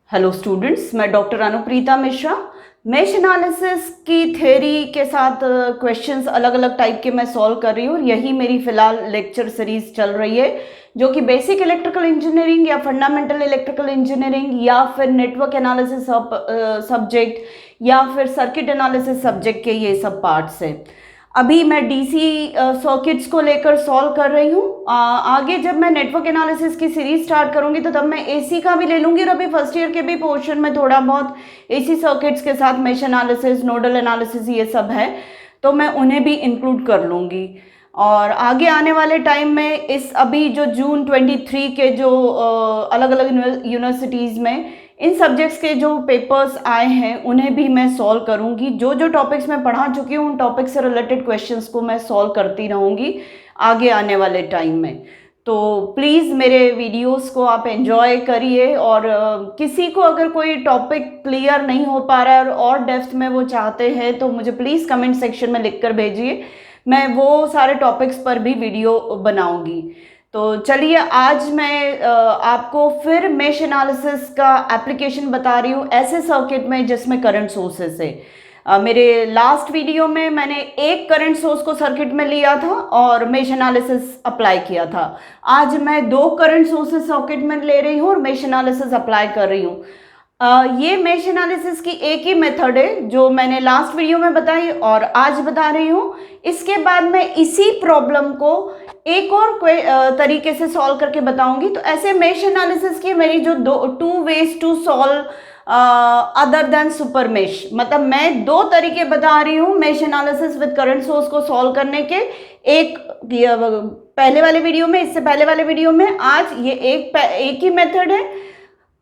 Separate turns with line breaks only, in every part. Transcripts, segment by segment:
Hello students, मैं doctor Anupreeta Mishra. Mesh analysis की theory के साथ क्वेश्चंस अलग अलग टाइप के मैं सॉल्व कर रही हूँ और यही मेरी फिलहाल लेक्चर सीरीज चल रही है, जो कि बेसिक इलेक्ट्रिकल इंजीनियरिंग या फंडामेंटल इलेक्ट्रिकल इंजीनियरिंग या फिर नेटवर्क एनालिसिस सब्जेक्ट या फिर सर्किट एनालिसिस सब्जेक्ट के ये सब पार्ट्स है। अभी मैं डीसी सर्किट्स को लेकर सॉल्व कर रही हूँ। आगे जब मैं नेटवर्क एनालिसिस की सीरीज स्टार्ट करूंगी तो तब मैं एसी का भी ले लूंगी और अभी फर्स्ट ईयर के भी पोर्शन में थोड़ा बहुत एसी सर्किट्स के साथ मेश एनालिसिस, नोडल एनालिसिस ये सब है, तो मैं उन्हें भी इंक्लूड कर लूंगी। और आगे आने वाले टाइम में इस अभी जो जून 23 के जो अलग अलग यूनिवर्सिटीज़ में इन सब्जेक्ट्स के जो पेपर्स आए हैं उन्हें भी मैं सॉल्व करूंगी। जो जो टॉपिक्स मैं पढ़ा चुकी हूँ उन टॉपिक से रिलेटेड क्वेश्चंस को मैं सॉल्व करती रहूँगी आगे आने वाले टाइम में। तो प्लीज़ मेरे वीडियोस को आप एंजॉय करिए और किसी को अगर कोई टॉपिक क्लियर नहीं हो पा रहा है और डेप्थ में वो चाहते हैं तो मुझे प्लीज़ कमेंट सेक्शन में लिख कर भेजिए, मैं वो सारे टॉपिक्स पर भी वीडियो बनाऊंगी। तो चलिए आज मैं आपको फिर मेश एनालिसिस का एप्लीकेशन बता रही हूँ ऐसे सर्किट में जिसमें करंट सोर्सेस है। मेरे लास्ट वीडियो में मैंने एक करंट सोर्स को सर्किट में लिया था और मेश एनालिसिस अप्लाई किया था। आज मैं दो करंट सोर्सेस सर्किट में ले रही हूँ और मेश एनालिसिस अप्लाई कर रही हूँ। ये मेश एनालिसिस की एक ही मेथड है जो मैंने लास्ट वीडियो में बताई और आज बता रही हूँ। इसके बाद मैं इसी प्रॉब्लम को एक और तरीके से सॉल्व करके बताऊंगी। तो ऐसे मेश एनालिसिस की मेरी जो two ways to solve other than super mesh, मतलब मैं दो तरीके बता रही हूँ mesh analysis with current source को सॉल्व करने के। एक पहले वाले वीडियो में, इससे पहले वाले वीडियो में, आज ये एक ही मेथड है।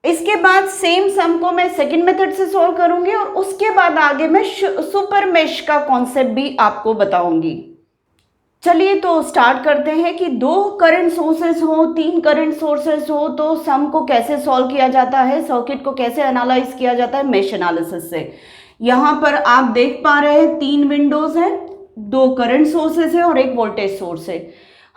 इसके बाद सेम सम को मैं सेकंड मेथड से सॉल्व करूंगी और उसके बाद आगे मैं सुपर मेश का कॉन्सेप्ट भी आपको बताऊंगी। चलिए तो स्टार्ट करते हैं कि दो करंट सोर्सेस हो, तीन करंट सोर्सेस हो तो सम को कैसे सॉल्व किया जाता है, सर्किट को कैसे एनालाइज किया जाता है मेश एनालिसिस से। यहाँ पर आप देख पा रहे हैं तीन विंडोज हैं, दो करंट सोर्सेस है और एक वोल्टेज सोर्स है।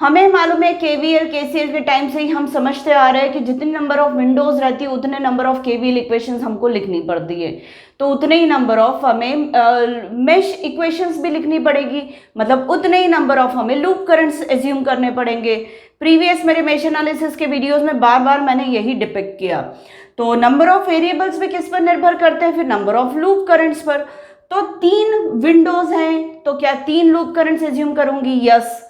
हमें मालूम है केवीएल केसीएल के टाइम से ही हम समझते आ रहे हैं कि जितने नंबर ऑफ विंडोज रहती है उतने नंबर ऑफ केवीएल इक्वेशंस हमको लिखनी पड़ती है, तो उतने ही नंबर ऑफ हमें मेश इक्वेशंस भी लिखनी पड़ेगी, मतलब उतने ही नंबर ऑफ हमें लूप करंट्स एज्यूम करने पड़ेंगे। प्रीवियस मेरे मेश एनालिसिस के वीडियोज में बार बार मैंने यही डिपिक्ट किया। तो नंबर ऑफ वेरिएबल्स भी किस पर निर्भर करते हैं, फिर नंबर ऑफ लूप करंट्स पर। तो तीन विंडोज हैं तो क्या तीन लूप करंट्स एज्यूम करूंगी? यस।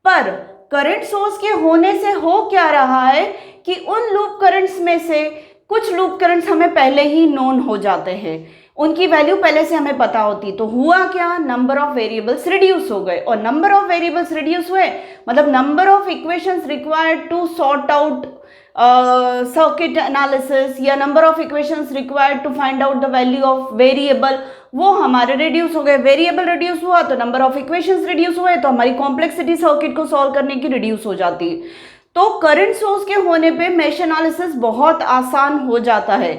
पर करंट सोर्स के होने से हो क्या रहा है कि उन लूप करंट्स में से कुछ लूप करंट्स हमें पहले ही नोन हो जाते हैं, उनकी वैल्यू पहले से हमें पता होती। तो हुआ क्या, नंबर ऑफ वेरिएबल्स रिड्यूस हो गए और नंबर ऑफ वेरिएबल्स रिड्यूस हुए मतलब number of equations required to sort out circuit analysis या number of equations required to find out the value of variable वो हमारे रिड्यूस हो गए। वेरिएबल रिड्यूस हुआ तो नंबर ऑफ इक्वेशंस रिड्यूस हुए तो हमारी कॉम्प्लेक्सिटी सर्किट को सॉल्व करने की रिड्यूस हो जाती है। तो करंट सोर्स के होने पे मेश एनालिसिस बहुत आसान हो जाता है।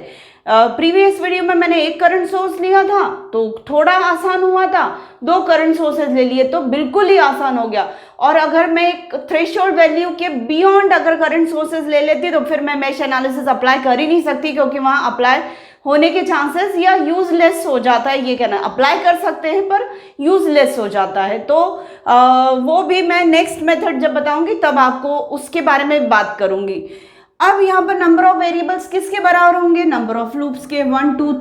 प्रीवियस वीडियो में मैंने एक करंट सोर्स लिया था तो थोड़ा आसान हुआ था, दो करंट सोर्सेज ले लिए तो बिल्कुल ही आसान हो गया। और अगर मैं एक थ्रेशोल्ड वैल्यू के बियॉन्ड अगर करंट सोर्सेज ले लेती तो फिर मैं मेश एनालिसिस अप्लाई कर ही नहीं सकती, क्योंकि वहां अप्लाई होने के चांसेस या यूजलेस हो जाता है। ये कहना, अप्लाई कर सकते हैं पर यूजलेस हो जाता है। तो वो भी मैं नेक्स्ट मेथड जब बताऊंगी तब आपको उसके बारे में बात करूंगी। अब यहाँ पर नंबर ऑफ वेरिएबल्स किसके बराबर होंगे? नंबर ऑफ लूप्स के। 1 2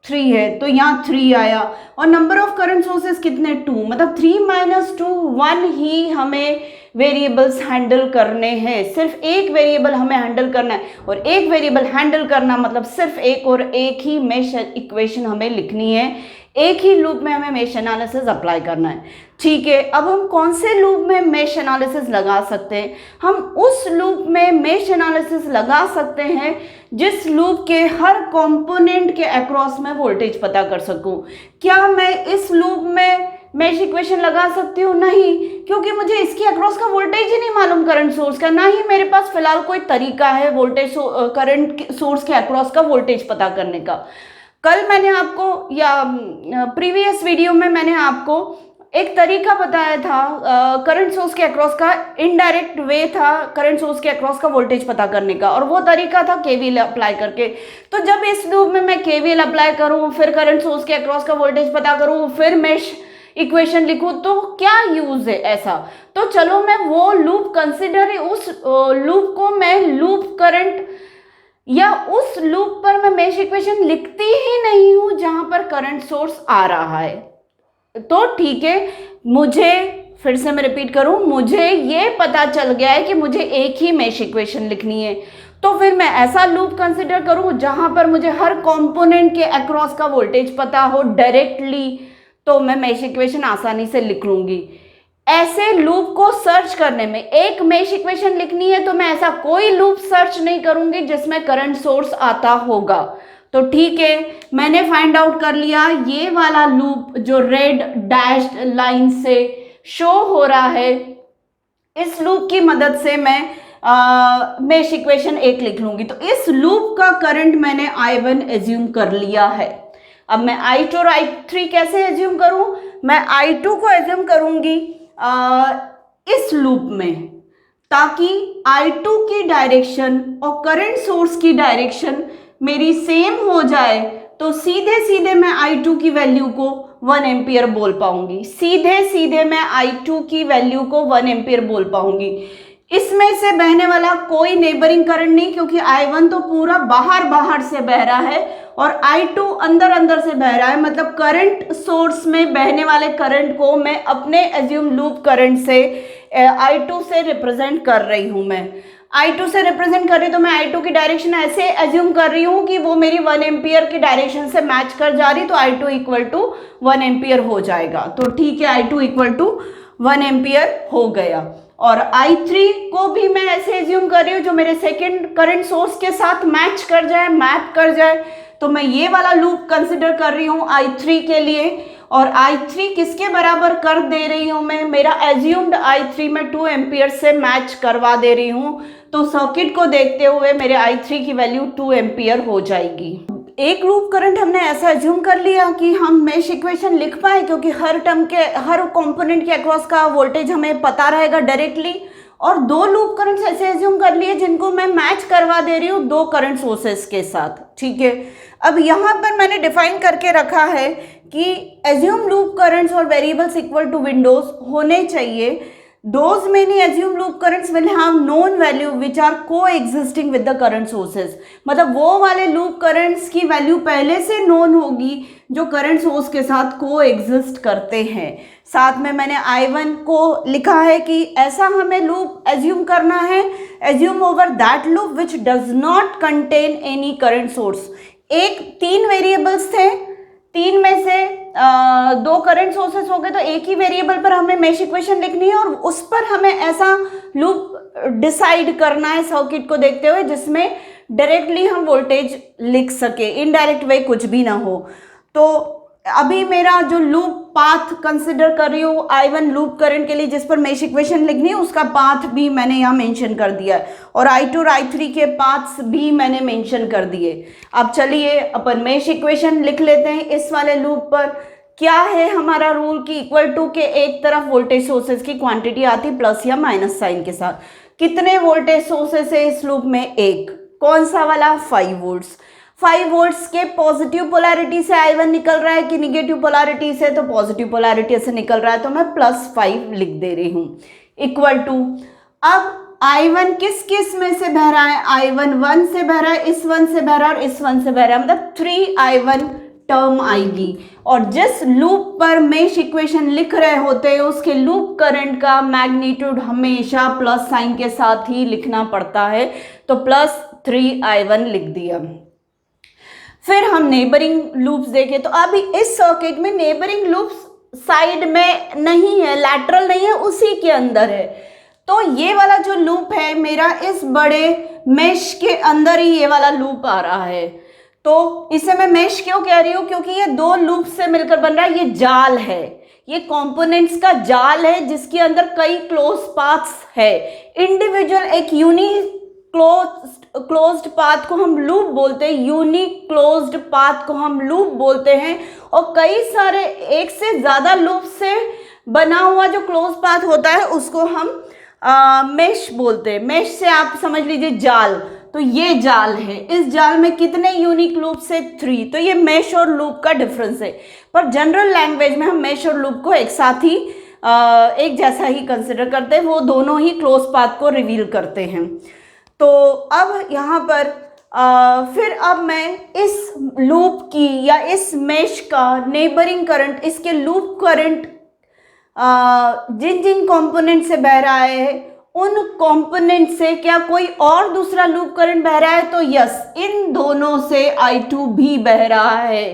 3 है तो यहाँ 3 आया। और नंबर ऑफ करंट सोर्सेस कितने? 2, मतलब 3 - 2 1 ही हमें वेरिएबल्स हैंडल करने हैं। सिर्फ एक वेरिएबल हमें हैंडल करना है और एक वेरिएबल हैंडल करना मतलब सिर्फ एक और एक ही मेश इक्वेशन हमें लिखनी है, एक ही लूप में हमें मेश एनालिसिस अप्लाई करना है। ठीक है, अब हम कौन से लूप में मेश एनालिसिस लगा सकते हैं? हम उस लूप में मेश एनालिसिस लगा सकते हैं जिस लूप के हर कंपोनेंट के अक्रॉस में वोल्टेज पता कर सकूं। क्या मैं इस लूप में मेश इक्वेशन लगा सकती हूँ? नहीं, क्योंकि मुझे इसके अक्रॉस का वोल्टेज ही नहीं मालूम करंट सोर्स का, ना ही मेरे पास फिलहाल कोई तरीका है वोल्टेज करंट सोर्स के अक्रॉस का वोल्टेज पता करने का। कल मैंने आपको या प्रीवियस वीडियो में मैंने आपको एक तरीका बताया था करंट सोर्स के अक्रॉस का, इनडायरेक्ट वे था करंट सोर्स के अक्रॉस का वोल्टेज पता करने का, और वो तरीका था केवीएल अप्लाई करके। तो जब इस लूप में मैं केवीएल अप्लाई करूं, फिर करंट सोर्स के अक्रॉस का वोल्टेज पता करूं, फिर मेश इक्वेशन लिखूं, तो क्या यूज है ऐसा? तो चलो मैं वो लूप कंसिडर, उस लूप को मैं लूप करंट या उस लूप पर मैं मेश इक्वेशन लिखती ही नहीं हूं जहां पर करंट सोर्स आ रहा है। तो ठीक है, मुझे फिर से मैं रिपीट करूं, मुझे ये पता चल गया है कि मुझे एक ही मेश इक्वेशन लिखनी है। तो फिर मैं ऐसा लूप कंसिडर करूं जहां पर मुझे हर कंपोनेंट के अक्रॉस का वोल्टेज पता हो डायरेक्टली, तो मैं मेश इक्वेशन आसानी से लिख लूंगी। ऐसे लूप को सर्च करने में, एक मेश इक्वेशन लिखनी है तो मैं ऐसा कोई लूप सर्च नहीं करूंगी जिसमें करंट सोर्स आता होगा। तो ठीक है, मैंने फाइंड आउट कर लिया ये वाला लूप जो रेड डैश्ड लाइन से शो हो रहा है, इस लूप की मदद से मैं मेश इक्वेशन 1 लिख लूंगी। तो इस लूप का करंट मैंने I1 एज्यूम कर लिया है। अब मैं I2 और I3 कैसे एज्यूम करूं? मैं I2 को एज्यूम करूंगी इस लूप में, ताकि I2 की डायरेक्शन और करंट सोर्स की डायरेक्शन मेरी सेम हो जाए, तो सीधे सीधे मैं I2 की वैल्यू को 1 एम्पियर बोल पाऊंगी। सीधे सीधे मैं I2 की वैल्यू को 1 एम्पियर बोल पाऊंगी। इसमें से बहने वाला कोई नेबरिंग करंट नहीं, क्योंकि I1 तो पूरा बाहर बाहर से बह रहा है और I2 अंदर अंदर से बह रहा है। मतलब करंट सोर्स में बहने वाले करंट को मैं अपने एज्यूम लूप करंट से I2 से रिप्रेजेंट कर रही हूं। मैं I2 से रिप्रेजेंट कर रही हूं, तो मैं I2 की डायरेक्शन ऐसे एज्यूम कर रही हूं कि वो मेरी 1 एम्पियर की डायरेक्शन से मैच कर जा रही, तो I2 इक्वल टू 1 एम्पियर हो जाएगा। तो ठीक है, I2 इक्वल टू 1 एम्पियर हो गया। और I3 को भी मैं ऐसे एज्यूम कर रही हूँ जो मेरे सेकेंड करंट सोर्स के साथ मैच कर जाए, मैप कर जाए। तो मैं ये वाला लूप कंसिडर कर रही हूँ I3 के लिए, और I3 किसके बराबर कर दे रही हूँ मैं? मेरा एज्यूम्ड I3 में 2 एम्पियर से मैच करवा दे रही हूँ। तो सर्किट को देखते हुए मेरे I3 की वैल्यू 2 एम्पियर हो जाएगी। एक लूप करंट हमने ऐसा एज्यूम कर लिया कि हम मेश इक्वेशन लिख पाए, क्योंकि हर टर्म के, हर कंपोनेंट के अक्रॉस का वोल्टेज हमें पता रहेगा डायरेक्टली। और 2 लूप करंट्स ऐसे एज्यूम कर लिए जिनको मैं मैच करवा दे रही हूँ 2 करंट सोर्सेस के साथ। ठीक है, अब यहाँ पर मैंने डिफाइन करके रखा है कि एज्यूम लूप करंट्स और वेरिएबल्स इक्वल टू विंडोज होने चाहिए। Those many assumed loop currents will have known value which are coexisting with the current sources। मतलब वो वाले लूप करंट्स की वैल्यू पहले से नोन होगी जो करंट सोर्स के साथ कोएग्जिस्ट करते हैं। साथ में मैंने I1 को लिखा है कि ऐसा हमें लूप एज्यूम करना है, assume over that loop which does not contain any current source. 3 variables थे, 3 में से 2 करंट सोर्सेस हो गए, तो एक ही वेरिएबल पर हमें मेश इक्वेशन लिखनी है और उस पर हमें ऐसा लूप डिसाइड करना है सर्किट को देखते हुए जिसमें डायरेक्टली हम वोल्टेज लिख सके, इनडायरेक्ट वे कुछ भी ना हो। तो अभी मेरा जो लूप पाथ कंसिडर कर रही हूँ I1 लूप करंट के लिए जिस पर मेश इक्वेशन लिखनी है, उसका पाथ भी मैंने यहाँ मेंशन कर दिया है, और I2 और I3 के पाथ्स भी मैंने मेंशन कर दिए। अब चलिए अपन मेश इक्वेशन लिख लेते हैं इस वाले लूप पर। क्या है हमारा रूल कि इक्वल टू के एक तरफ वोल्टेज सोर्सेज की क्वांटिटी आती प्लस या माइनस साइन के साथ। कितने वोल्टेज सोर्सेज है इस लूप में? एक। कौन सा वाला? 5 वोल्ट्स। 5 वोल्ट्स के पॉजिटिव पोलैरिटी से I1 निकल रहा है कि निगेटिव पोलैरिटी से? तो पॉजिटिव पोलैरिटी से निकल रहा है, तो मैं +5 लिख दे रही हूँ इक्वल टू। अब I1 किस किस में से बह रहा है? I1 1 से बह रहा है, इस 1 से बह रहा है और इस 1 से बह रहा है, मतलब 3I1 टर्म आएगी। और जिस लूप पर मेश इक्वेशन लिख रहे होते हैं उसके लूप करंट का मैग्नीट्यूड हमेशा प्लस साइन के साथ ही लिखना पड़ता है, तो +3I1 लिख दिया। फिर हम नेबरिंग लूप्स देखें, तो अभी इस सर्किट में नेबरिंग लूप्स साइड में नहीं है, लैटरल नहीं है, उसी के अंदर है। तो ये वाला जो लूप है मेरा इस बड़े मेश के अंदर ही ये वाला लूप आ रहा है। तो इसे मैं मेश क्यों कह रही हूँ? क्योंकि ये 2 लूप से मिलकर बन रहा है, ये जाल है, ये कंपोनेंट्स का जाल है जिसके अंदर कई क्लोज पाथ्स है। इंडिविजुअल एक यूनिक क्लोज्ड पाथ को हम लूप बोलते हैं, यूनिक क्लोज्ड पाथ को हम लूप बोलते हैं, और कई सारे एक से ज्यादा लूप से बना हुआ जो क्लोज पाथ होता है उसको हम मेश बोलते हैं। मेश से आप समझ लीजिए जाल, तो ये जाल है, इस जाल में कितने यूनिक लूप से 3, तो ये मेश और लूप का डिफरेंस है। पर जनरल लैंग्वेज में हम मेश और लूप को एक साथ ही एक जैसा ही कंसिडर करते हैं, वो दोनों ही क्लोज पाथ को रिवील करते हैं। तो अब यहाँ पर फिर अब मैं इस लूप की या इस मेश का नेबरिंग करंट, इसके लूप करंट जिन जिन कंपोनेंट से बह रहा है उन कंपोनेंट से क्या कोई और दूसरा लूप करंट बह रहा है, तो यस, इन दोनों से I2 भी बह रहा है।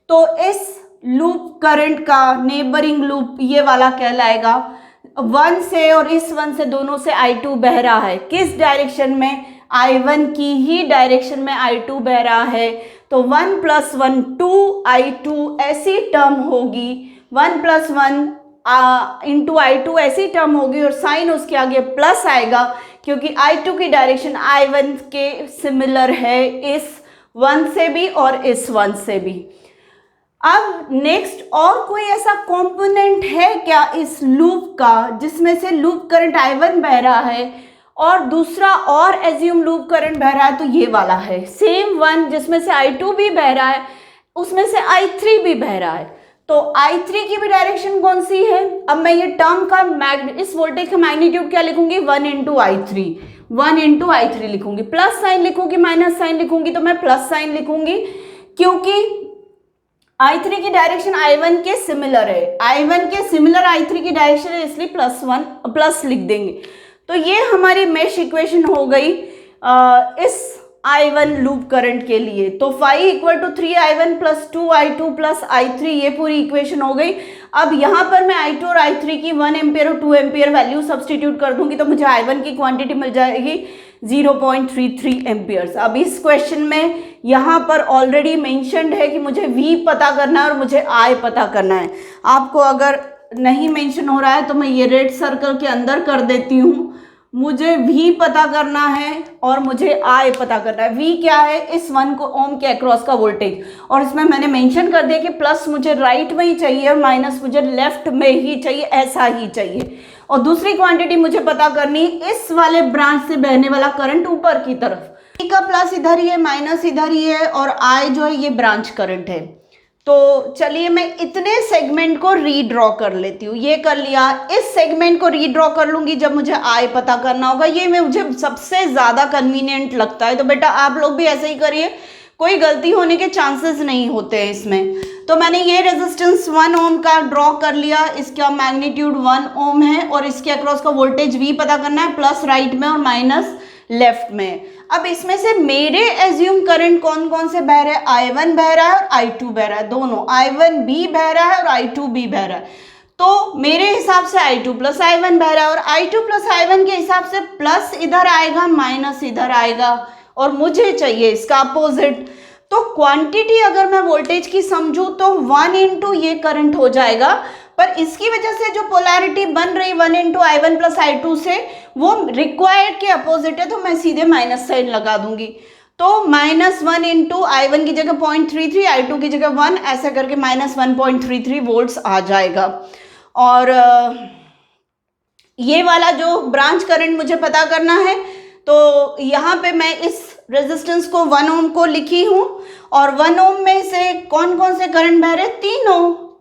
तो इस लूप करंट का नेबरिंग लूप ये वाला कहलाएगा 1 से, और इस 1 से दोनों से I2 बह रहा है। किस डायरेक्शन में? I1 की ही डायरेक्शन में I2 बह रहा है। तो 1 + 1 2 I2 ऐसी टर्म होगी, 1 + 1 इंटू I2 ऐसी टर्म होगी, और साइन उसके आगे प्लस आएगा क्योंकि I2 की डायरेक्शन I1 के सिमिलर है, इस 1 से भी और इस 1 से भी। अब नेक्स्ट, और कोई ऐसा कंपोनेंट है क्या इस लूप का जिसमें से लूप करंट I1 बह रहा है और दूसरा और एज्यूम लूप करंट बह रहा है? तो ये वाला है, सेम 1 जिसमें से I2 भी बह रहा है, उसमें से I3 भी बह रहा है। तो I3 की भी डायरेक्शन कौन सी है? अब मैं ये टर्म का इस वोल्टेज का मैग्नीट्यूड क्या लिखूंगी? 1 × I3, 1 × I3 लिखूंगी, प्लस साइन लिखूंगी, माइनस साइन लिखूंगी, तो मैं प्लस साइन लिखूंगी क्योंकि I3 की डायरेक्शन I1 के सिमिलर है, I1 के सिमिलर I3 की डायरेक्शन है, इसलिए प्लस लिख देंगे। तो ये हमारी मेश इक्वेशन हो गई इस I1 लूप करंट के लिए। तो phi = 3I1 + 2I2 + I3, ये पूरी इक्वेशन हो गई। अब यहाँ पर मैं I2 और I3 की 1 एम्पियर और 2 एम्पियर वैल्यू सब्सटीट्यूट कर दूंगी, तो मुझे I1 की क्वांटिटी मिल जाएगी 0.33 एम्पियर्स। अब इस क्वेश्चन में यहाँ पर ऑलरेडी मेंशन्ड है कि मुझे V पता करना है और मुझे I पता करना है। आपको अगर नहीं मेंशन हो रहा है तो मैं ये रेड सर्कल के अंदर कर देती हूँ। मुझे V पता करना है और मुझे I पता करना है। V क्या है? इस 1 ओम के अक्रॉस का वोल्टेज, और इसमें मैंने मेंशन कर दिया कि प्लस मुझे राइट में ही चाहिए, माइनस मुझे लेफ्ट में ही चाहिए, ऐसा ही चाहिए। और दूसरी क्वांटिटी मुझे पता करनी इस वाले ब्रांच से बहने वाला करंट ऊपर की तरफ। V का प्लस इधर ही है, माइनस इधर ही है, और I जो है ये ब्रांच करंट है। तो चलिए मैं इतने सेगमेंट को रीड्रॉ कर लेती हूँ। ये कर लिया, इस सेगमेंट को रीड्रॉ कर लूंगी जब मुझे I पता करना होगा। ये मुझे सबसे ज़्यादा कन्वीनियंट लगता है, तो बेटा आप लोग भी ऐसे ही करिए, कोई गलती होने के चांसेस नहीं होते हैं इसमें। तो मैंने ये रेजिस्टेंस 1 ओम का ड्रॉ कर लिया, इसका मैग्नीट्यूड 1 ओम है और इसके अक्रॉस का वोल्टेज V पता करना है, प्लस राइट में और माइनस लेफ्ट में। अब इसमें से मेरे एज्यूम करंट कौन कौन से बह रहे हैं? I1 बह रहा है और I2 बह रहा है, दोनों I1 भी बह रहा है और I2 भी बह रहा है। तो मेरे हिसाब से I2 + I1 बह रहा है, और I2 + I1 के हिसाब से प्लस इधर आएगा, माइनस इधर आएगा, और मुझे चाहिए इसका अपोजिट। तो क्वांटिटी अगर मैं वोल्टेज की समझूं तो 1 × ये करंट हो जाएगा, पर इसकी वजह से जो पोलैरिटी बन रही 1 × I1 + I2 से, वो रिक्वायर्ड के अपोजिट है, तो मैं सीधे माइनस साइन लगा दूंगी। तो -1 × I1 की जगह 0.33, I2 की जगह 1, ऐसा करके -1.33 वोल्ट्स आ जाएगा। और ये वाला जो ब्रांच करंट मुझे पता करना है, तो यहाँ पे मैं इस रेजिस्टेंस को 1 ओम को लिखी हूँ, और 1 ओम में से कौन कौन से करंट बह रहे?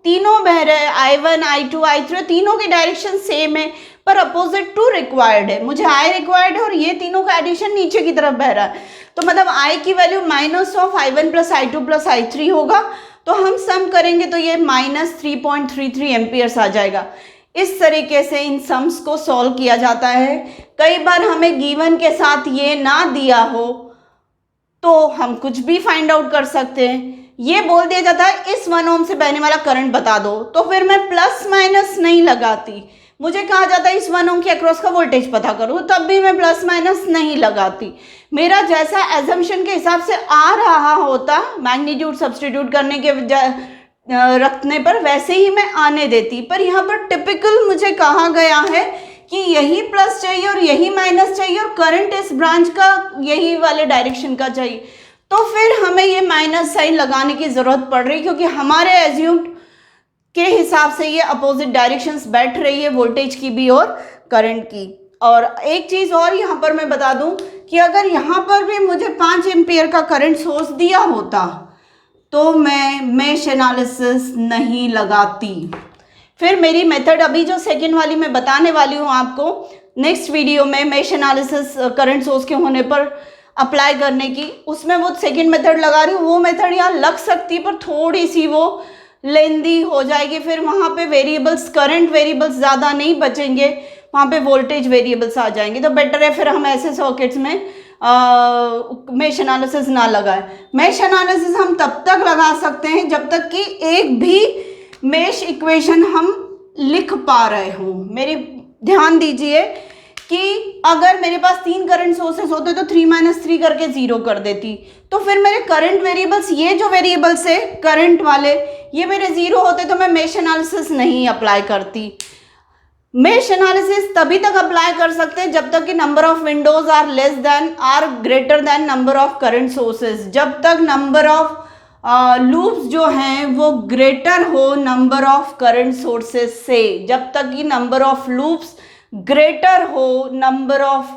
तीनों बह रहे हैं, I1 I2 I3, तीनों की डायरेक्शन सेम है, पर अपोजिट टू रिक्वायर्ड है। मुझे I रिक्वायर्ड है और ये तीनों का एडिशन नीचे की तरफ बह रहा है, तो मतलब I की वैल्यू -I1 + I2 + I3 होगा। तो हम सम करेंगे तो ये -3.33 एम्पियर्स आ जाएगा। इस तरीके से इन सम्स को सॉल्व किया जाता है। कई बार हमें गिवन के साथ ये ना दिया हो तो हम कुछ भी फाइंड आउट कर सकते हैं। ये बोल दिया जाता है इस 1 ओम से बहने वाला करंट बता दो, तो फिर मैं प्लस माइनस नहीं लगाती। मुझे कहा जाता है इस 1 ओम के अक्रॉस का वोल्टेज पता करो, तब भी मैं प्लस माइनस नहीं लगाती। मेरा जैसा एजम्पशन के हिसाब से आ रहा होता, मैग्नीट्यूड सब्सटीट्यूट करने के रखने पर, वैसे ही मैं आने देती। पर यहाँ पर टिपिकल मुझे कहा गया है कि यही प्लस चाहिए और यही माइनस चाहिए, और करंट इस ब्रांच का यही वाले डायरेक्शन का चाहिए, तो फिर हमें ये माइनस साइन लगाने की ज़रूरत पड़ रही, क्योंकि हमारे एज्यूम्ड के हिसाब से ये अपोजिट डायरेक्शंस बैठ रही है, वोल्टेज की भी और करंट की। और एक चीज़ और यहाँ पर मैं बता दूँ कि अगर यहाँ पर भी मुझे 5 एम्पियर का करंट सोर्स दिया होता तो मैं मेश एनालिसिस नहीं लगाती। फिर मेरी मेथड अभी जो सेकेंड वाली मैं बताने वाली हूँ आपको नेक्स्ट वीडियो में, मेश एनालिसिस करंट सोर्स के होने पर अप्लाई करने की, उसमें वो सेकेंड मेथड लगा रही हूँ। वो मेथड यहाँ लग सकती है पर थोड़ी सी वो लेंदी हो जाएगी। फिर वहाँ पे वेरिएबल्स, करंट वेरिएबल्स ज़्यादा नहीं बचेंगे, वहाँ पे वोल्टेज वेरिएबल्स आ जाएंगे। तो बेटर है फिर हम ऐसे सॉकेट्स में मेश एनालिसिस ना लगाए। मेश एनालिसिस हम तब तक लगा सकते हैं जब तक कि एक भी मेश इक्वेशन हम लिख पा रहे हों। मेरे ध्यान दीजिए कि अगर मेरे पास 3 करंट सोर्सेस होते तो 3 - 3 करके 0 कर देती, तो फिर मेरे करंट वेरिएबल्स, ये जो वेरिएबल्स है करंट वाले, ये मेरे 0 होते तो मैं मेश एनालिसिस नहीं अप्लाई करती। मेश एनालिसिस तभी तक अप्लाई कर सकते हैं जब तक कि number of windows are greater than number of current sources. जब तक नंबर ऑफ लूप्स जो हैं वो ग्रेटर हो नंबर ऑफ करंट सोर्सेज से, जब तक कि नंबर ऑफ लूप्स ग्रेटर हो नंबर ऑफ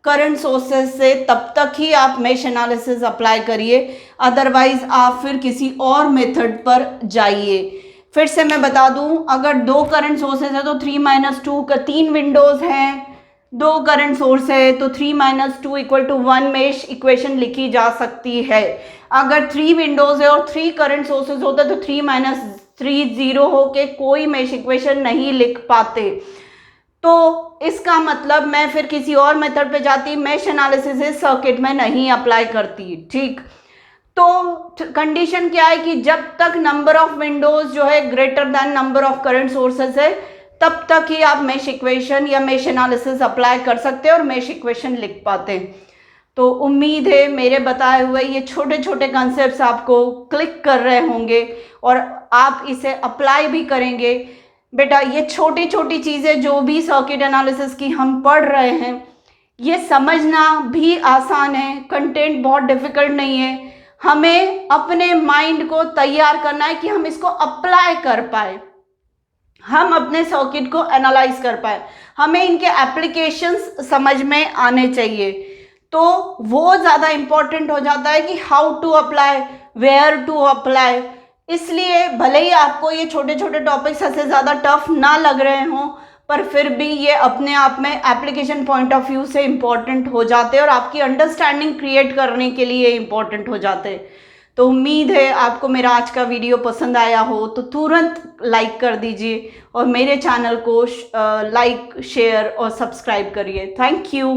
करंट सोर्सेज से, तब तक ही आप मेश एनालिसिस अप्लाई करिए। अदरवाइज आप फिर किसी और मेथड पर जाइए। फिर से मैं बता दूं, अगर 2 करंट सोर्सेज है तो 3 - 2 का 3 विंडोज हैं, 2 करंट सोर्स है तो 3 - 2 = 1 मेश इक्वेशन लिखी जा सकती है। अगर 3 विंडोज है और 3 करंट सोर्सेज होता है तो 3 - 3 0 होके कोई मेश इक्वेशन नहीं लिख पाते। तो इसका मतलब मैं फिर किसी और मेथड पे जाती, मेश एनालिसिस इस सर्किट में नहीं अप्लाई करती। ठीक, तो कंडीशन क्या है कि जब तक नंबर ऑफ विंडोज जो है greater than number of current sources है, तब तक ही आप मेश इक्वेशन या मेश एनालिसिस अप्लाई कर सकते हैं और मेश इक्वेशन लिख पाते हैं। तो उम्मीद है मेरे बताए हुए ये छोटे छोटे कॉन्सेप्ट्स आपको क्लिक कर रहे होंगे और आप इसे अप्लाई भी करेंगे। बेटा, ये छोटी छोटी चीज़ें जो भी सर्किट एनालिसिस की हम पढ़ रहे हैं, ये समझना भी आसान है, कंटेंट बहुत डिफिकल्ट नहीं है। हमें अपने माइंड को तैयार करना है कि हम इसको अप्लाई कर पाए, हम अपने सर्किट को एनालाइज कर पाए, हमें इनके एप्लीकेशंस समझ में आने चाहिए। तो वो ज़्यादा इम्पोर्टेंट हो जाता है कि how to apply, where to apply. इसलिए भले ही आपको ये छोटे छोटे टॉपिक्स ऐसे ज़्यादा टफ ना लग रहे हों, पर फिर भी ये अपने आप में एप्लीकेशन पॉइंट ऑफ व्यू से इम्पॉर्टेंट हो जाते हैं और आपकी अंडरस्टैंडिंग क्रिएट करने के लिए इम्पॉर्टेंट हो जाते हैं। तो उम्मीद है आपको मेरा आज का वीडियो पसंद आया हो तो तुरंत लाइक कर दीजिए और मेरे चैनल को लाइक, शेयर और सब्सक्राइब करिए। Thank you.